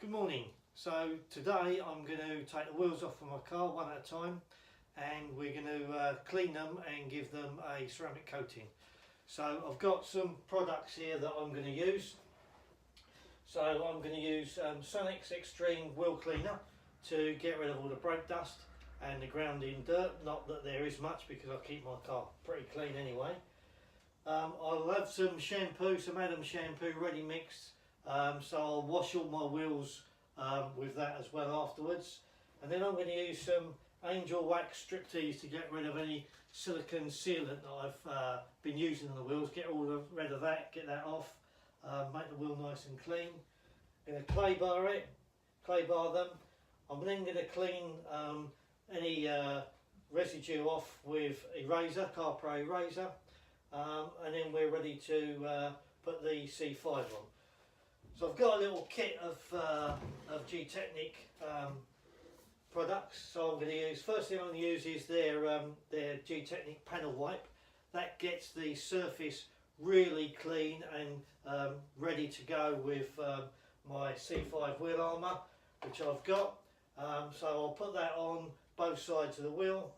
Good morning. So today I'm going to take the wheels off of my car one at a time, and we're going to clean them and give them a ceramic coating. So I've got some products here that I'm going to use. So I'm going to use Sonic's Extreme Wheel Cleaner to get rid of all the brake dust and the grounding dirt. Not that there is much because I keep my car pretty clean anyway. I'll have some shampoo, some Adam's shampoo ready mixed. So I'll wash all my wheels with that as well afterwards, and then I'm going to use some Angel Wax Striptease to get rid of any silicone sealant that I've been using on the wheels. Get rid of that, get that off, make the wheel nice and clean. I'm going to clay bar them. I'm then going to clean any residue off with eraser, car pro eraser, and then we're ready to put the C5 on. So I've got a little kit of Gtechniq products. So I'm going to use, first thing I'm going to use is their Gtechniq panel wipe. That gets the surface really clean and ready to go with my C5 wheel armour, which I've got. So I'll put that on both sides of the wheel,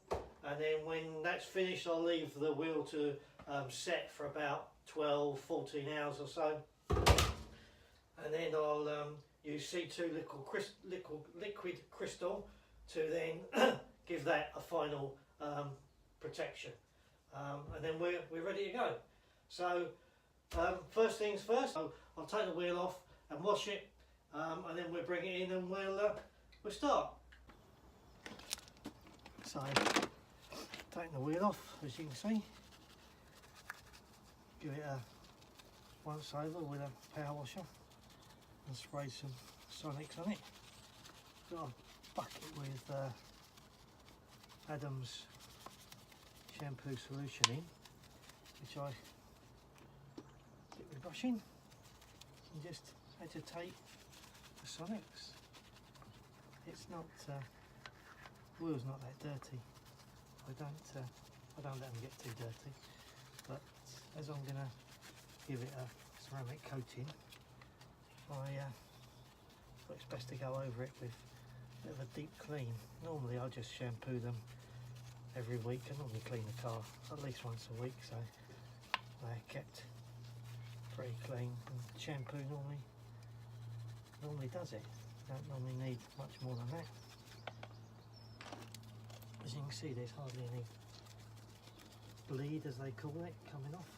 and then when that's finished I'll leave the wheel to set for about 12-14 hours or so. And then I'll use C2 liquid crystal to then give that a final protection, and then we're ready to go. So first things first, I'll take the wheel off and wash it, and then we'll bring it in and we'll start. So taking the wheel off, as you can see, give it a once over with a power washer and spray some Sonics on it. Got a bucket with Adam's shampoo solution in, which I dip my brush in and just agitate the Sonics. It's not, the wheel's not that dirty. I don't let them get too dirty, but as I'm going to give it a ceramic coating, I thought it's best to go over it with a bit of a deep clean. Normally I just shampoo them every week. I normally clean the car at least once a week, so they're kept pretty clean. And shampoo normally does it. Don't normally need much more than that. As you can see, there's hardly any bleed, as they call it, coming off.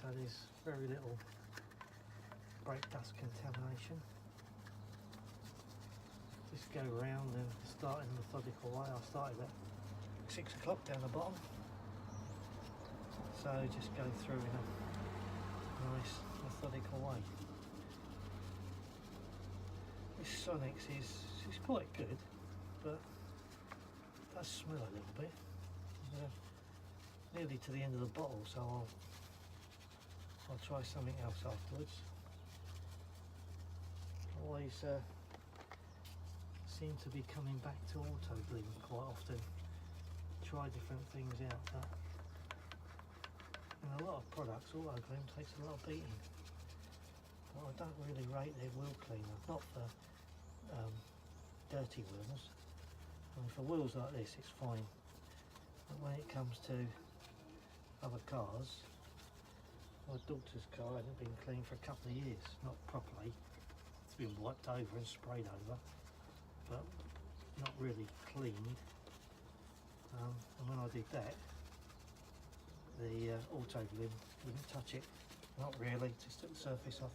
So there's very little brake dust contamination. Just go around and start in a methodical way. I started at 6 o'clock down the bottom, so just go through in a nice methodical way. This Sonics is quite good, but it does smell a little bit. Nearly to the end of the bottle, so I'll try something else afterwards. Always seem to be coming back to auto bleed quite often. Try different things out, but in a lot of products, auto bleed takes a lot of beating. But I don't really rate their wheel cleaner, not for dirty wheels. I mean, for wheels like this it's fine, but when it comes to other cars, my daughter's car hasn't been cleaned for a couple of years, not properly. It's been wiped over and sprayed over, but not really cleaned. And when I did that, the auto glue wouldn't touch it. Not really, just took the surface off.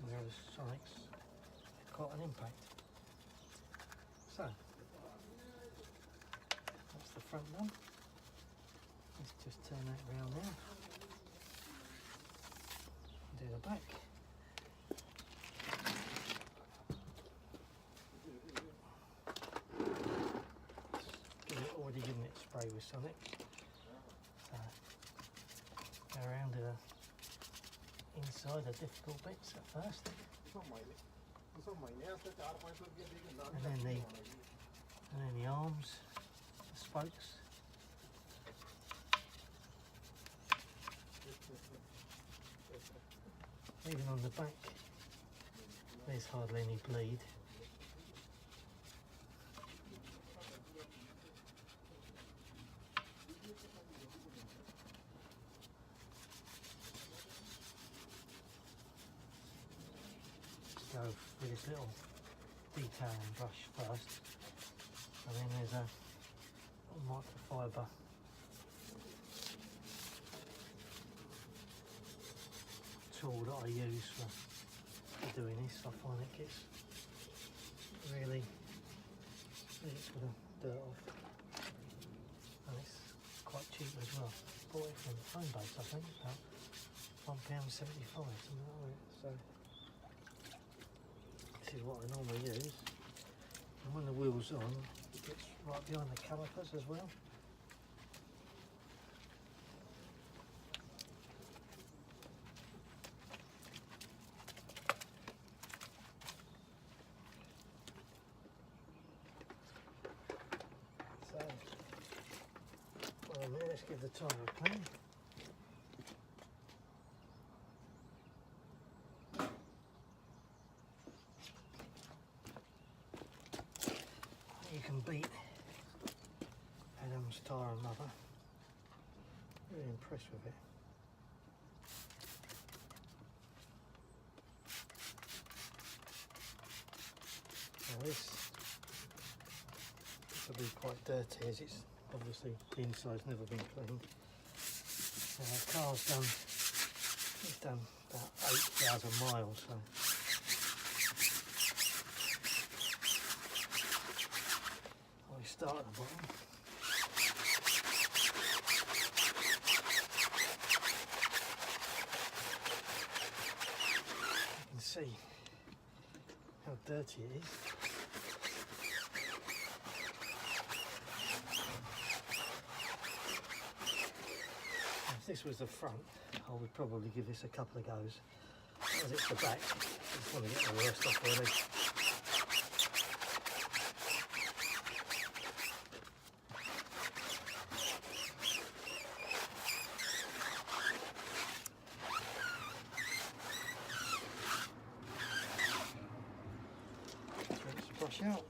Whereas Sonics had quite an impact. So that's the front one. Let's just turn that round now. Do the back. Already given it spray with Sonic. So go around to the inside, the difficult bits at first. And then the arms, the spokes. Even on the back, there's hardly any bleed. Go with this little detailing brush first, and then there's a microfiber tool that I use for doing this. I find it gets really gets the dirt off, and it's quite cheap as well. Bought it from Home Base, I think, about £1.75, something like that. So this is what I normally use, and when the wheel's on, it gets right behind the calipers as well. So, well, a minute, let's give the tyre a clean. You can beat Adam's tyre and mother. Really impressed with it. Now this will be quite dirty, as it's obviously the inside's never been cleaned. Now the car's done, it's done about 8,000 miles, so we start at the bottom. You can see how dirty it is. If this was the front, I would probably give this a couple of goes. As it's the back, I just want to get the worst off really. Brush out.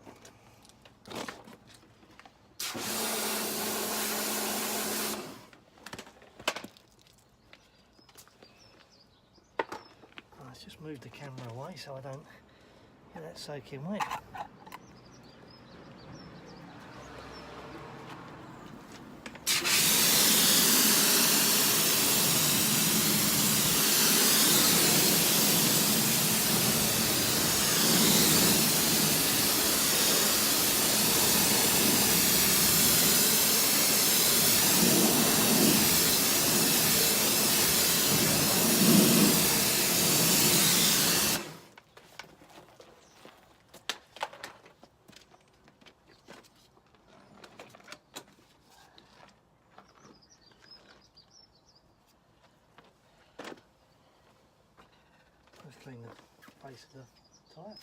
Let's just move the camera away so I don't get that soaking wet. Let's clean the base of the tyre.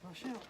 Brush out.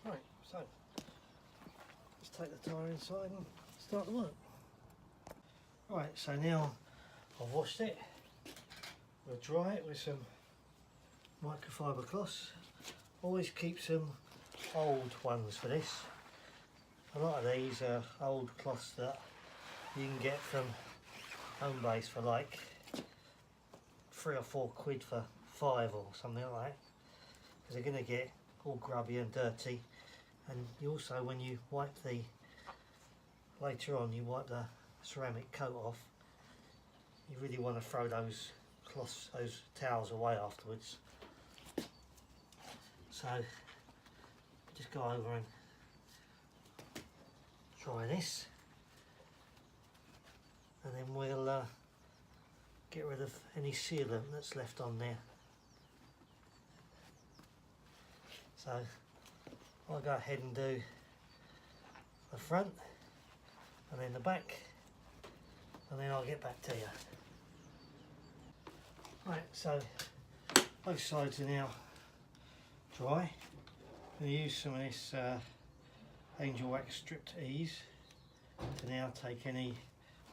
Right, so let's take the tyre inside and start the work. Right, so now I've washed it, We'll dry it with some microfiber cloths. Always keep some old ones for this. A lot of these are old cloths that you can get from home base for like £3 or £4 for 5 or something like that, because they're going to get all grubby and dirty. And you also, when you wipe the later on, you wipe the ceramic coat off, you really want to throw those cloths, those towels away afterwards. So just go over and try this, and then we'll get rid of any sealant that's left on there. So I'll go ahead and do the front and then the back, and then I'll get back to you. Right, so both sides are now dry. I'm going to use some of this Angel Wax Stripped Ease to now take any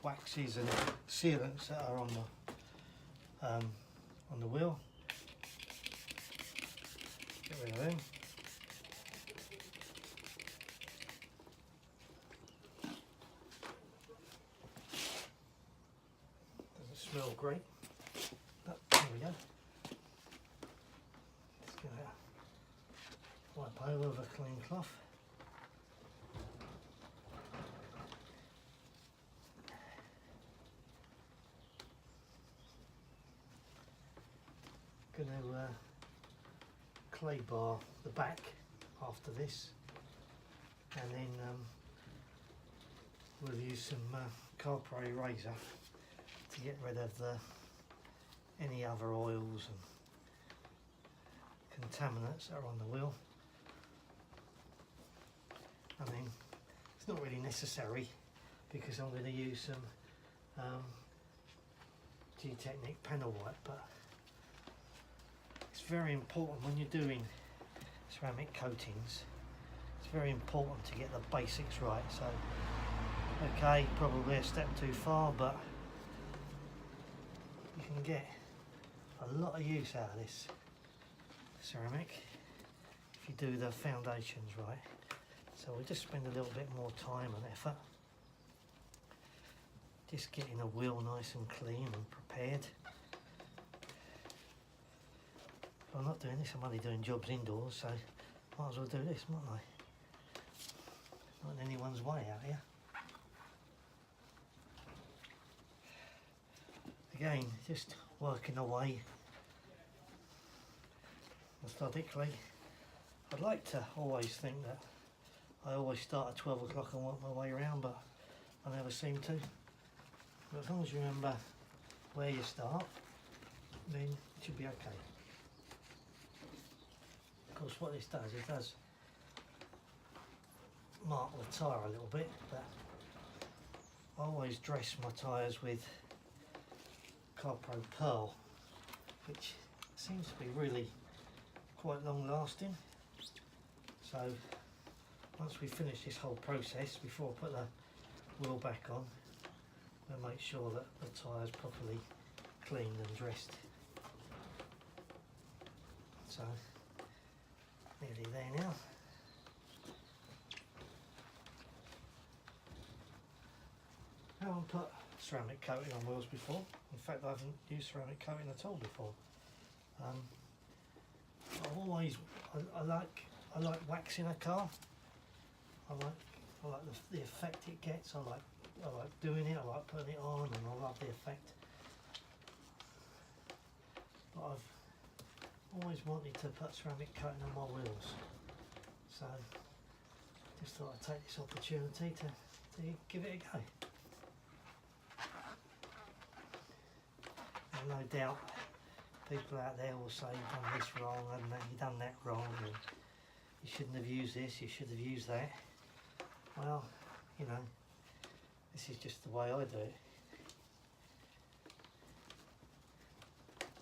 waxes and sealants that are on the wheel. Get rid of them. Doesn't smell great, but there we go. Just gonna wipe over with a clean cloth. Going to clay bar the back after this, and then we'll use some copper eraser to get rid of any other oils and contaminants that are on the wheel. I mean, it's not really necessary because I'm going to use some Gtechniq panel wipe, but it's very important when you're doing ceramic coatings, it's very important to get the basics right. So okay, probably a step too far, but you can get a lot of use out of this ceramic if you do the foundations right. So we just spend a little bit more time and effort just getting the wheel nice and clean and prepared. I'm not doing this, I'm only doing jobs indoors, so might as well do this, mightn't I? Not in anyone's way out here. Again, just working away methodically. I'd like to always think that I always start at 12 o'clock and work my way around, but I never seem to. But as long as you remember where you start, then it should be okay. Of course, what this does, it does mark the tyre a little bit, but I always dress my tyres with Copro Pearl, which seems to be really quite long lasting. So once we finish this whole process, before I put the wheel back on, we'll make sure that the tyre's properly cleaned and dressed. So nearly there now. I haven't put ceramic coating on wheels before. In fact, I haven't used ceramic coating at all before. I like waxing a car. I like the effect it gets. I like doing it. I like putting it on, and I love the effect. But I've always wanted to put ceramic coating on my wheels, so just thought I'd take this opportunity to give it a go. And no doubt people out there will say you've done this wrong and you've done that wrong, and you shouldn't have used this, you should have used that. Well, you know, this is just the way I do it.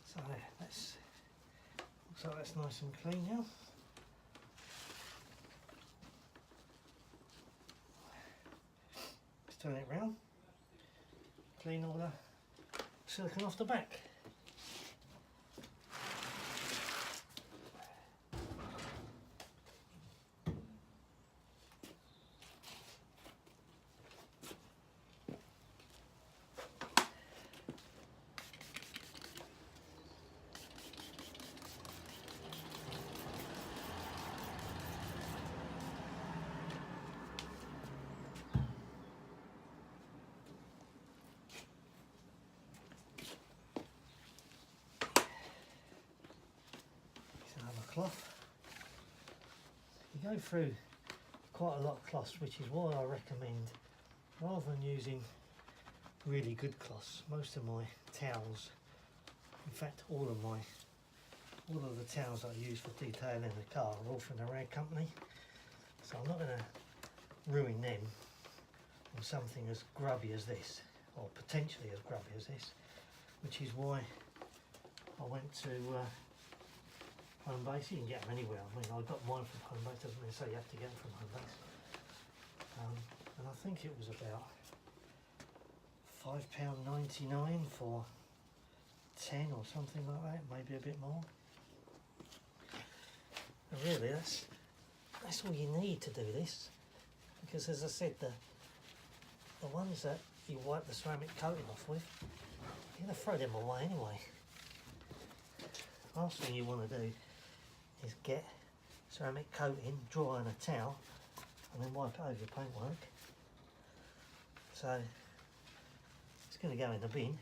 So that's, looks like that's nice and clean now. Let's turn it round, clean all the silicone off the back. cloth. You go through quite a lot of cloths, which is why I recommend, rather than using really good cloths, most of my towels, in fact all of the towels I use for detailing the car are all from the rag company, so I'm not going to ruin them on something as grubby as this, or potentially as grubby as this, which is why I went to Home Base. You can get them anywhere. I mean, I got mine from Home Base, doesn't mean to say you have to get them from Home Base. And I think it was about £5.99 for 10 or something like that, maybe a bit more. And really, that's all you need to do this, because as I said, the ones that you wipe the ceramic coating off with, you're going to throw them away anyway. Last thing you want to do is get ceramic coating, dry on a towel, and then wipe it over your paintwork. So it's going to go in the bin,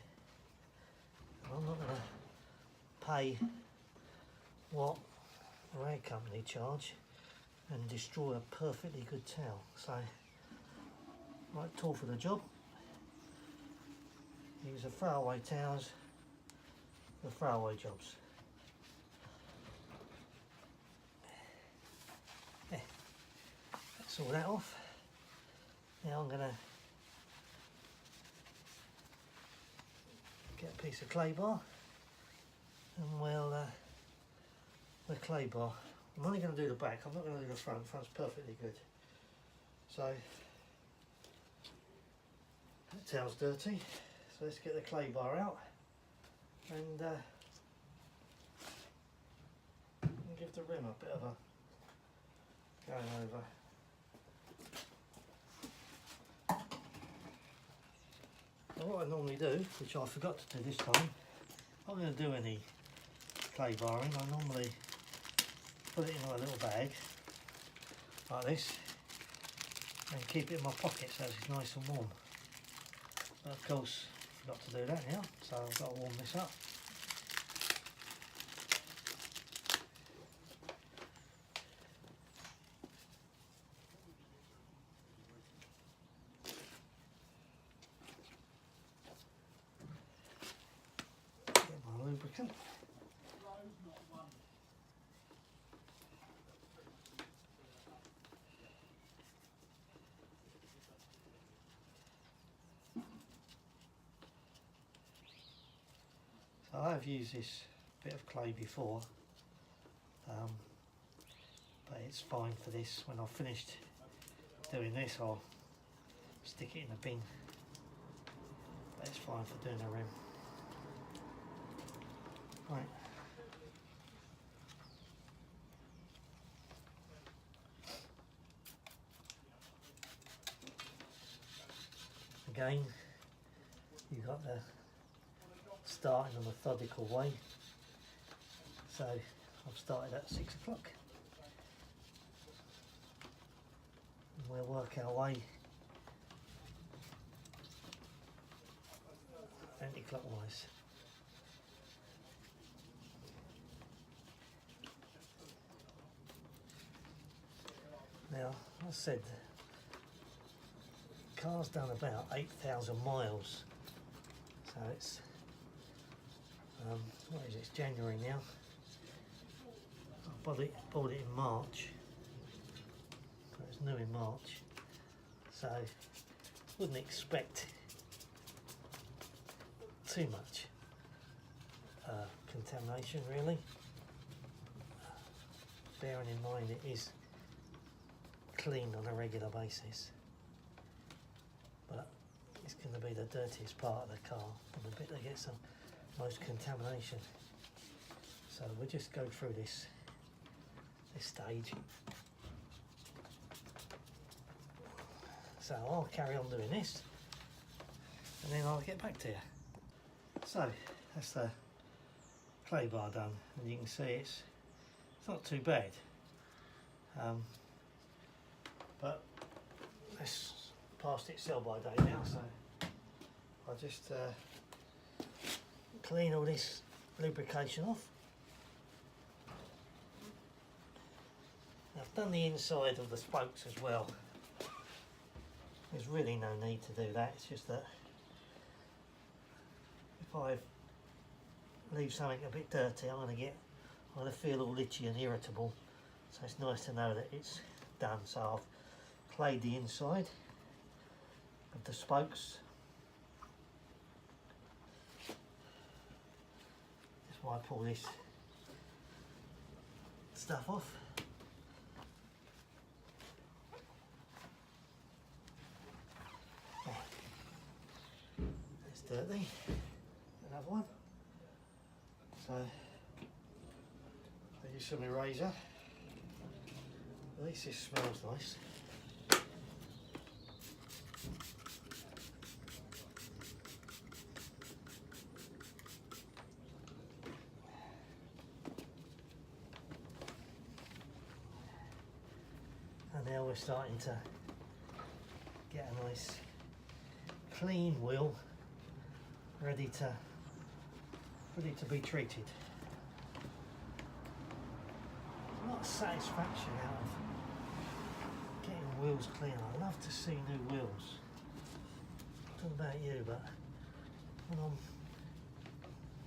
and I'm not going to pay what the rag company charge and destroy a perfectly good towel. So right tool for the job. Use the throwaway towels for throwaway jobs. Yeah, that's all that off. Now I'm going to get a piece of clay bar, and we'll the clay bar, I'm only going to do the back, I'm not going to do the front. The front's perfectly good. So that towel's dirty, so let's get the clay bar out and give the rim a bit of a going over. Now what I normally do, which I forgot to do this time, I'm not going to do any clay barring. I normally put it in a little bag like this and keep it in my pocket so it's nice and warm. But of course I forgot to do that now, so I've got to warm this up. Get my lubricant. So I have used this bit of clay before, but it's fine for this. When I've finished doing this, I'll stick it in the bin, but it's fine for doing the rim. Right. Again, you've got the start in a methodical way. So I've started at 6 o'clock. We'll work our way anti-clockwise. Now, as I said, the car's done about 8,000 miles, so it's what is it? It's January now. I bought it in March. It's new in March, so wouldn't expect too much contamination really. Bearing in mind it is cleaned on a regular basis, but it's going to be the dirtiest part of the car and the bit that gets the most contamination. So we'll just go through this stage. So I'll carry on doing this and then I'll get back to you. So that's the clay bar done, and you can see it's not too bad, but it's past its sell by date now, so I'll just clean all this lubrication off. I've done the inside of the spokes as well. There's really no need to do that, it's just that if I leave something a bit dirty, I'm going to feel all itchy and irritable. So it's nice to know that it's done. So I've clayed the inside of the spokes. Just wipe all this stuff off. It's dirty. Another one. So I use some eraser. At least this smells nice. And now we're starting to get a nice clean wheel ready to be treated. A lot of satisfaction out of getting wheels clean. I love to see new wheels. I don't know about you, but when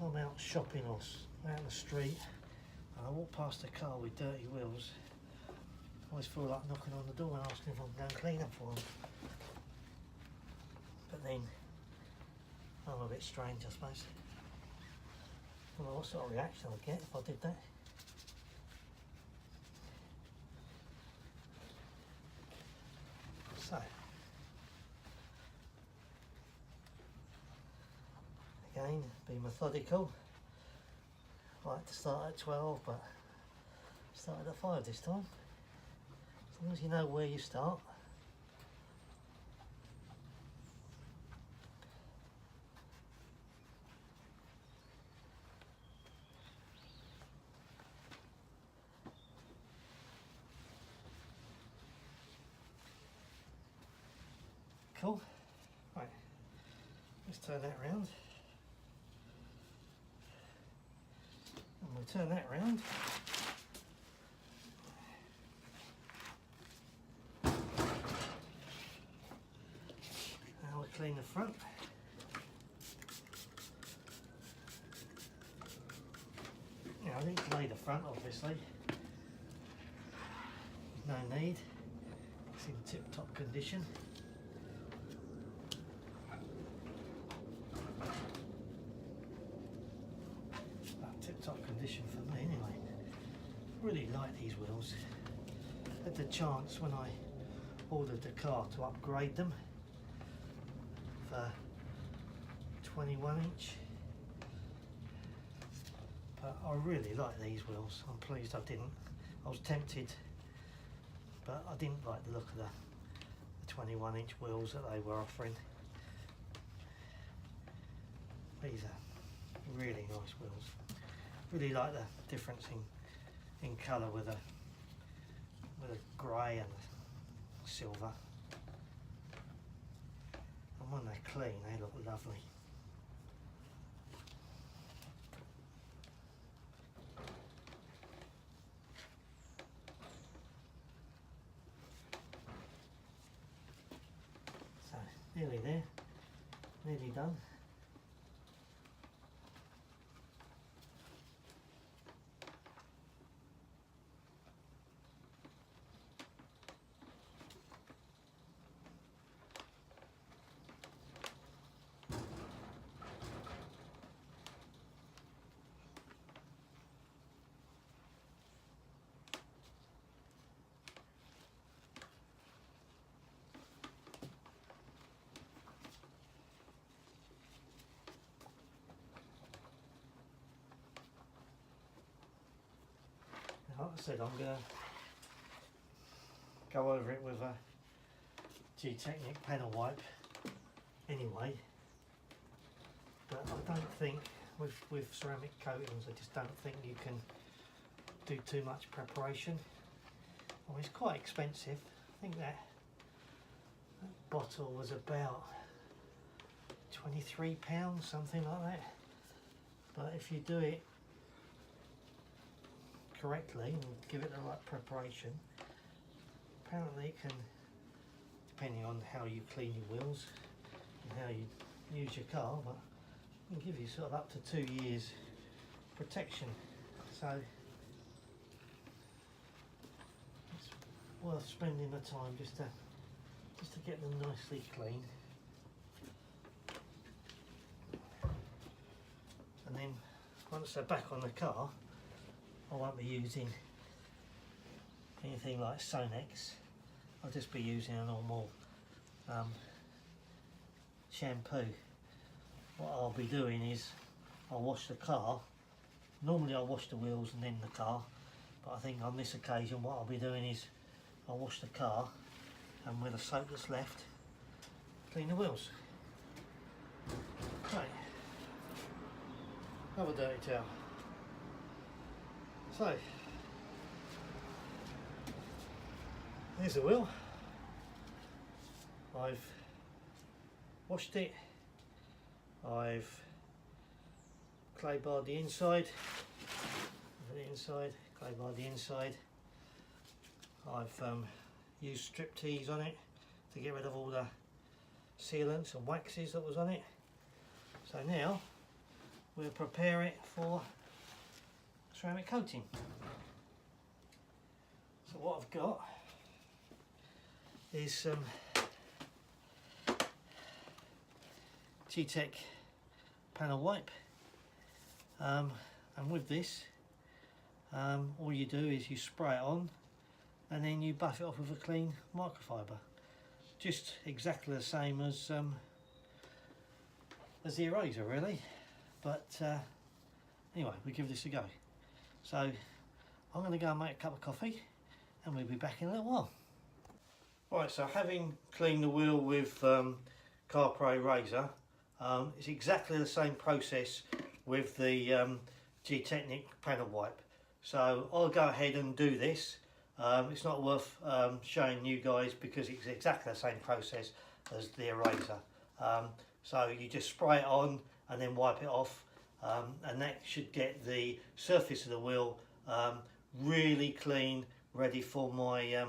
I'm out shopping or out in the street and I walk past a car with dirty wheels, I always feel like knocking on the door and asking if I can go and clean them for them. But then I'm a bit strange, I suppose. I don't know what sort of reaction I'd get if I did that. So, again, be methodical. I like to start at 12, but I started at 5 this time. As long as you know where you start. Cool. Right, let's turn that round. And we'll turn that round. Now we'll clean the front. Now I didn't lay the front, obviously. No need. It's in tip-top condition. Tip-top condition for me anyway. Really like these wheels. Had the chance when I ordered the car to upgrade them for 21 inch. But I really like these wheels. I'm pleased I didn't. I was tempted, but I didn't like the look of the 21 inch wheels that they were offering. These are really nice wheels. Really like the difference in colour with a grey and a silver. And when they're clean, they look lovely. So nearly there, nearly done. Like I said, I'm going to go over it with a Gtechniq panel wipe anyway, but I don't think with ceramic coatings, I just don't think you can do too much preparation. Well, it's quite expensive. I think that bottle was about £23, something like that. But if you do it correctly and give it the right preparation, apparently it can, depending on how you clean your wheels and how you use your car, but it can give you sort of up to 2 years protection. So it's worth spending the time just to get them nicely clean. And then once they're back on the car, I won't be using anything like Sonex. I'll just be using a normal shampoo. What I'll be doing is I'll wash the car. Normally I'll wash the wheels and then the car, but I think on this occasion what I'll be doing is I'll wash the car, and with the soap that's left, clean the wheels. Right, another dirty towel. So, here's the wheel. I've washed it, I've clay barred the inside, clay barred the inside. I've used strip tease on it to get rid of all the sealants and waxes that was on it. So now we'll prepare it for ceramic coating. So what I've got is some Gtechniq panel wipe, and with this all you do is you spray it on and then you buff it off with a clean microfiber, just exactly the same as the eraser really, but anyway, we give this a go. So I'm going to go and make a cup of coffee and we'll be back in a little while. Right, so having cleaned the wheel with CarPro razor, it's exactly the same process with the Gtechniq panel wipe. So I'll go ahead and do this. It's not worth showing you guys because it's exactly the same process as the eraser. So you just spray it on and then wipe it off, and that should get the surface of the wheel really clean, ready for my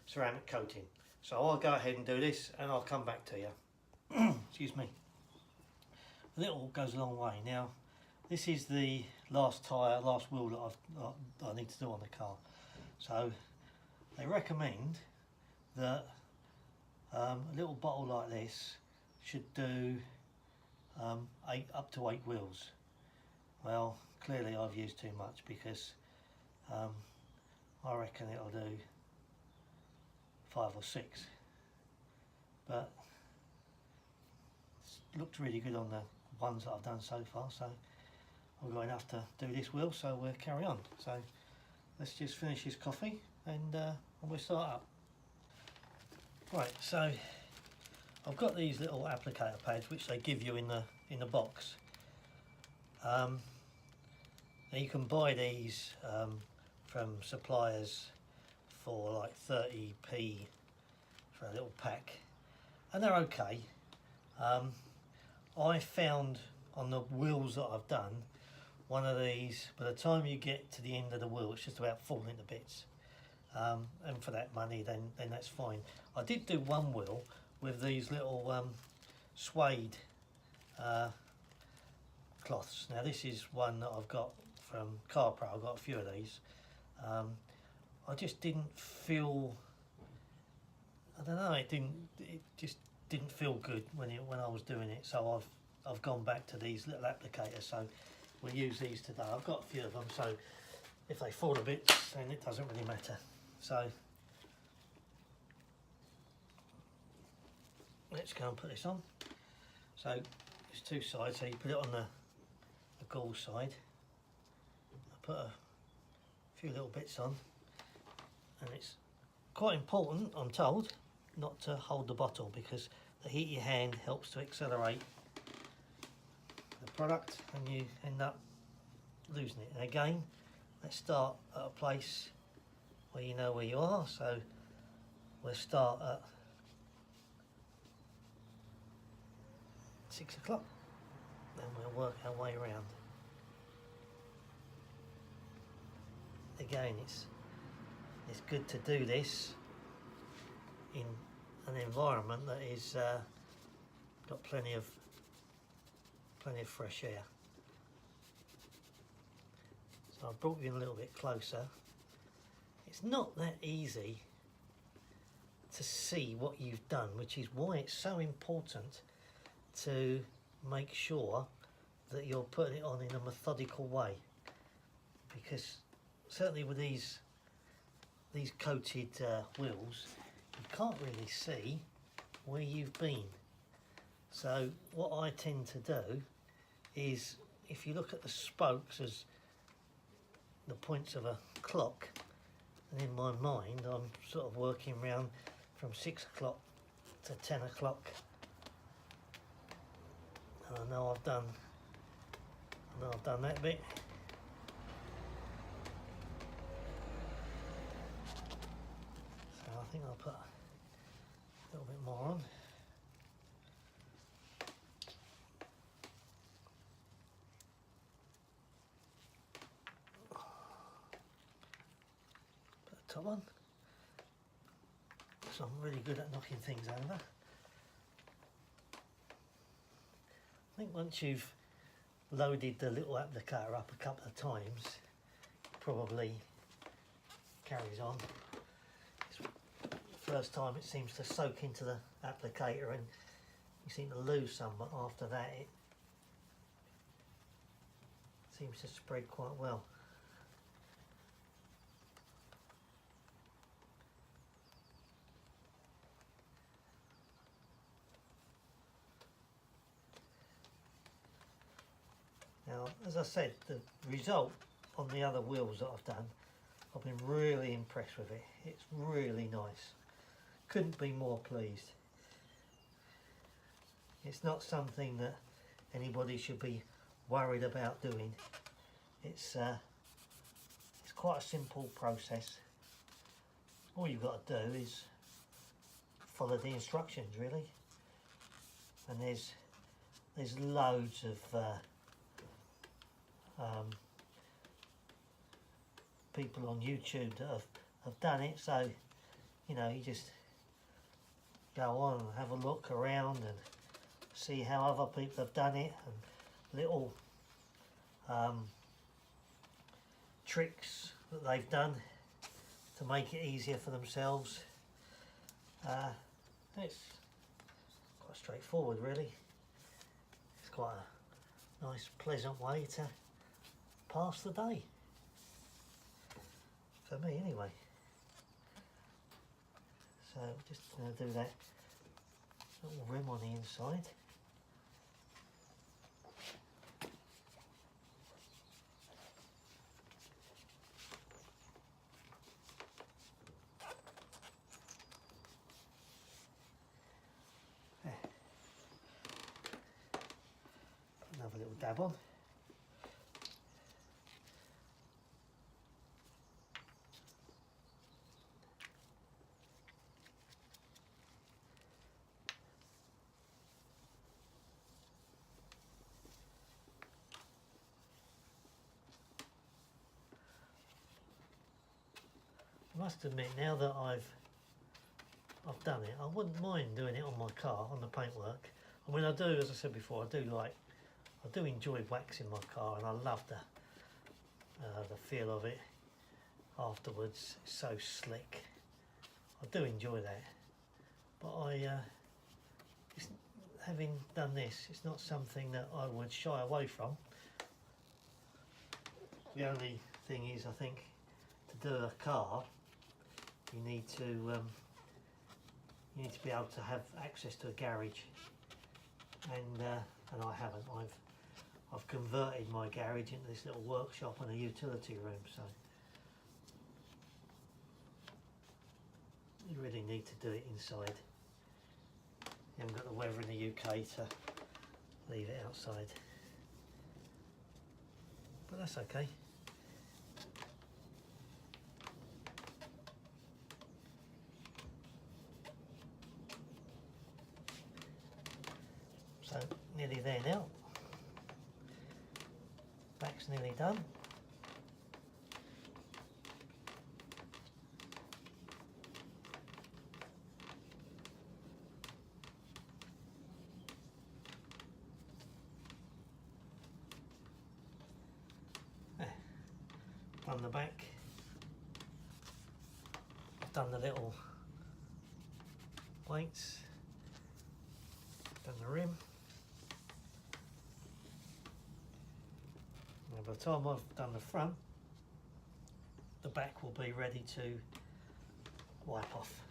ceramic coating. So I'll go ahead and do this and I'll come back to you. Excuse me. A little goes a long way. Now this is the last wheel that I need to do on the car. So they recommend that a little bottle like this should do up to 8 wheels. Well, clearly I've used too much because I reckon it'll do 5 or 6, but it looked really good on the ones that I've done so far, so I've got enough to do this wheel, so we'll carry on. So let's just finish this coffee and we'll start up. Right, so I've got these little applicator pads which they give you in the box. Now you can buy these from suppliers for like 30p for a little pack, and they're okay. I found on the wheels that I've done, one of these, by the time you get to the end of the wheel, it's just about falling to bits. And for that money, then that's fine. I did do one wheel with these little suede cloths. Now this is one that I've got from CarPro. I've got a few of these. I just didn't feel, I don't know, it just didn't feel good when I was doing it. So I've gone back to these little applicators. So we'll use these today. I've got a few of them, so if they fall to bits, then it doesn't really matter. So let's go and put this on. So there's two sides, so you put it on the gauze side. I put a few little bits on, and it's quite important, I'm told, not to hold the bottle because the heat of your hand helps to accelerate the product and you end up losing it. And again, let's start at a place where you know where you are. So we'll start at 6 o'clock, then we'll work our way around. Again, it's good to do this in an environment that is got plenty of fresh air. So I brought you in a little bit closer. It's not that easy to see what you've done, which is why it's so important to make sure that you're putting it on in a methodical way, because certainly with these coated wheels, you can't really see where you've been. So what I tend to do is, if you look at the spokes as the points of a clock, and in my mind I'm sort of working round from 6 o'clock to 10 o'clock, and I know I've done that bit. So I think I'll put a little bit more on. Put the top on. So I'm really good at knocking things over. I think once you've loaded the little applicator up a couple of times, it probably carries on. It's the first time it seems to soak into the applicator and you seem to lose some, but after that it seems to spread quite well. Now, as I said, the result on the other wheels that I've done, I've been really impressed with it. It's really nice. Couldn't be more pleased. It's not something that anybody should be worried about doing. It's quite a simple process. All you've got to do is follow the instructions, really. And there's loads of people on YouTube that have done it, so you know, you just go on and have a look around and see how other people have done it, and little tricks that they've done to make it easier for themselves. It's quite straightforward, really. It's quite a nice, pleasant way to pass the day, for me anyway. So just going to do that little rim on the inside. Another little dab on. I must admit, now that I've done it, I wouldn't mind doing it on my car, on the paintwork. I mean, I do, as I said before, I do enjoy waxing my car, and I love the feel of it afterwards. It's so slick. I do enjoy that, but having done this, it's not something that I would shy away from. The only thing is, I think, to do a car, you need to be able to have access to a garage, and I haven't. I've converted my garage into this little workshop and a utility room, so you really need to do it inside. You haven't got the weather in the UK to leave it outside, but that's okay. So nearly there now. Back's nearly done. done the back. I've done the little plates, done the rim. Now by the time I've done the front, the back will be ready to wipe off.